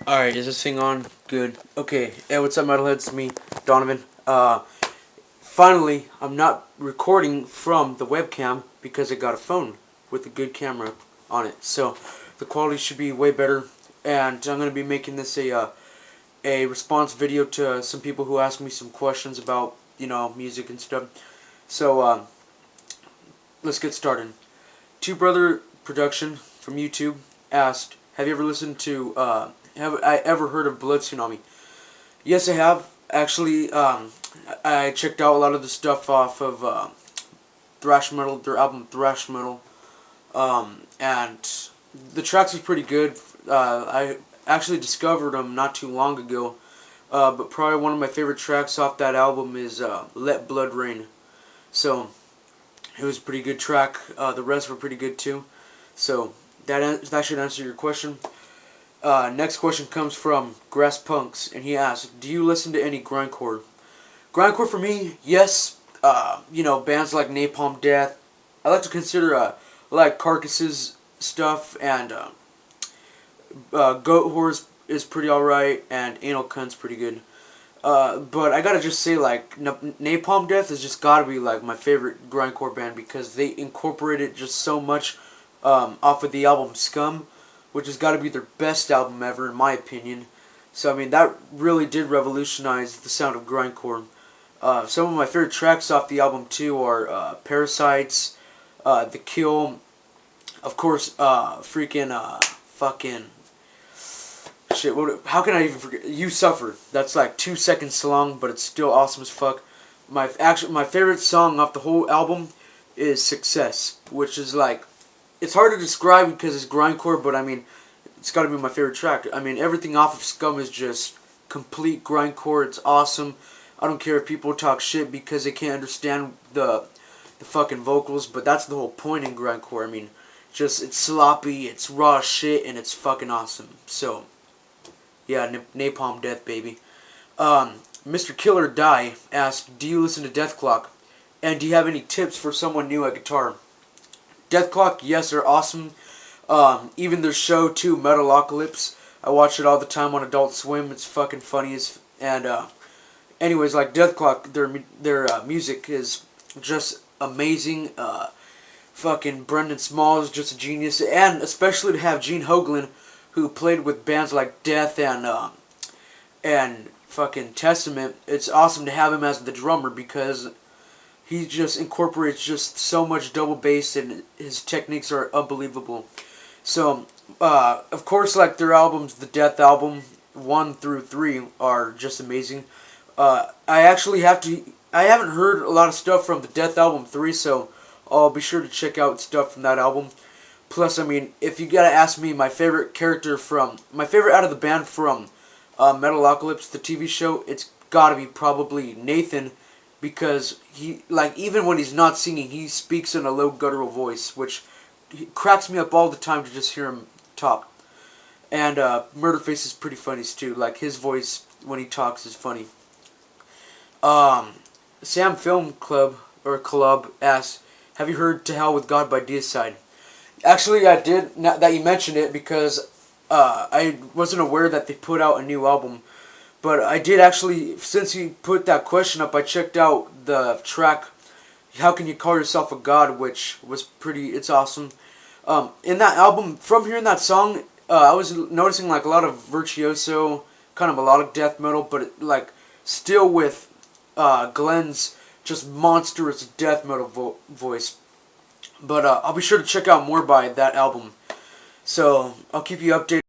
Alright, is this thing on? Good. Okay, hey, what's up, metalheads? It's me, Donovan. Finally, I'm not recording from the webcam because I got a phone with a good camera on it. So, the quality should be way better. And I'm going to be making this a response video to some people who asked me some questions about, music and stuff. So, let's get started. Two Brother Production from YouTube asked, have you ever listened to, have I ever heard of Blood Tsunami? Yes, I have. Actually, I checked out a lot of the stuff off of thrash metal, their album Thrash Metal, and the tracks are pretty good. I actually discovered them not too long ago, but probably one of my favorite tracks off that album is Let Blood Rain. So, it was a pretty good track. The rest were pretty good too. So, that should answer your question. Next question comes from Grass Punks, and he asks, do you listen to any grindcore? Grindcore for me, yes. Bands like Napalm Death. I like to consider like Carcass's stuff, and Goat Horse is pretty alright, and Anal Cunt's pretty good. But I gotta just say, like, Napalm Death has just gotta be like my favorite grindcore band because they incorporated just so much off of the album Scum, which has got to be their best album ever, in my opinion. So, I mean, that really did revolutionize the sound of grindcore. Some of my favorite tracks off the album, too, are Parasites, The Kill, of course, fucking... Shit, how can I even forget? You Suffer. That's like 2 seconds long, but it's still awesome as fuck. My favorite song off the whole album is Success, which is like... It's hard to describe because it's grindcore, but I mean, it's got to be my favorite track. I mean, everything off of Scum is just complete grindcore. It's awesome. I don't care if people talk shit because they can't understand the fucking vocals, but that's the whole point in grindcore. I mean, it's sloppy, it's raw shit, and it's fucking awesome. So, yeah, Napalm Death, baby. Mr. Killer Die asked, do you listen to Deathclock? And do you have any tips for someone new at guitar? Deathclock, yes, they're awesome. Even their show too, Metalocalypse. I watch it all the time on Adult Swim. It's fucking funny as anyways, like Deathclock, their music is just amazing. Fucking Brendan Small is just a genius, and especially to have Gene Hoglan, who played with bands like Death and fucking Testament. It's awesome to have him as the drummer because he just incorporates just so much double bass, and his techniques are unbelievable. So, of course, like their albums, the Death album 1 through 3 are just amazing. I haven't heard a lot of stuff from the Death album 3, so I'll be sure to check out stuff from that album. Plus, I mean, if you gotta ask me my favorite out of the band from Metalocalypse, the TV show, it's gotta be probably Nathan, because even when he's not singing, he speaks in a low guttural voice, which cracks me up all the time to just hear him talk. And Murderface is pretty funny too. Like, his voice when he talks is funny. Sam Film Club asks, have you heard To Hell with God by Deicide? Actually, I did, now that you mentioned it, because I wasn't aware that they put out a new album. But I did actually, since you put that question up, I checked out the track, How Can You Call Yourself a God, which was it's awesome. In that album, from hearing that song, I was noticing like a lot of virtuoso, kind of melodic death metal, but still with Glenn's just monstrous death metal voice. But I'll be sure to check out more by that album. So, I'll keep you updated.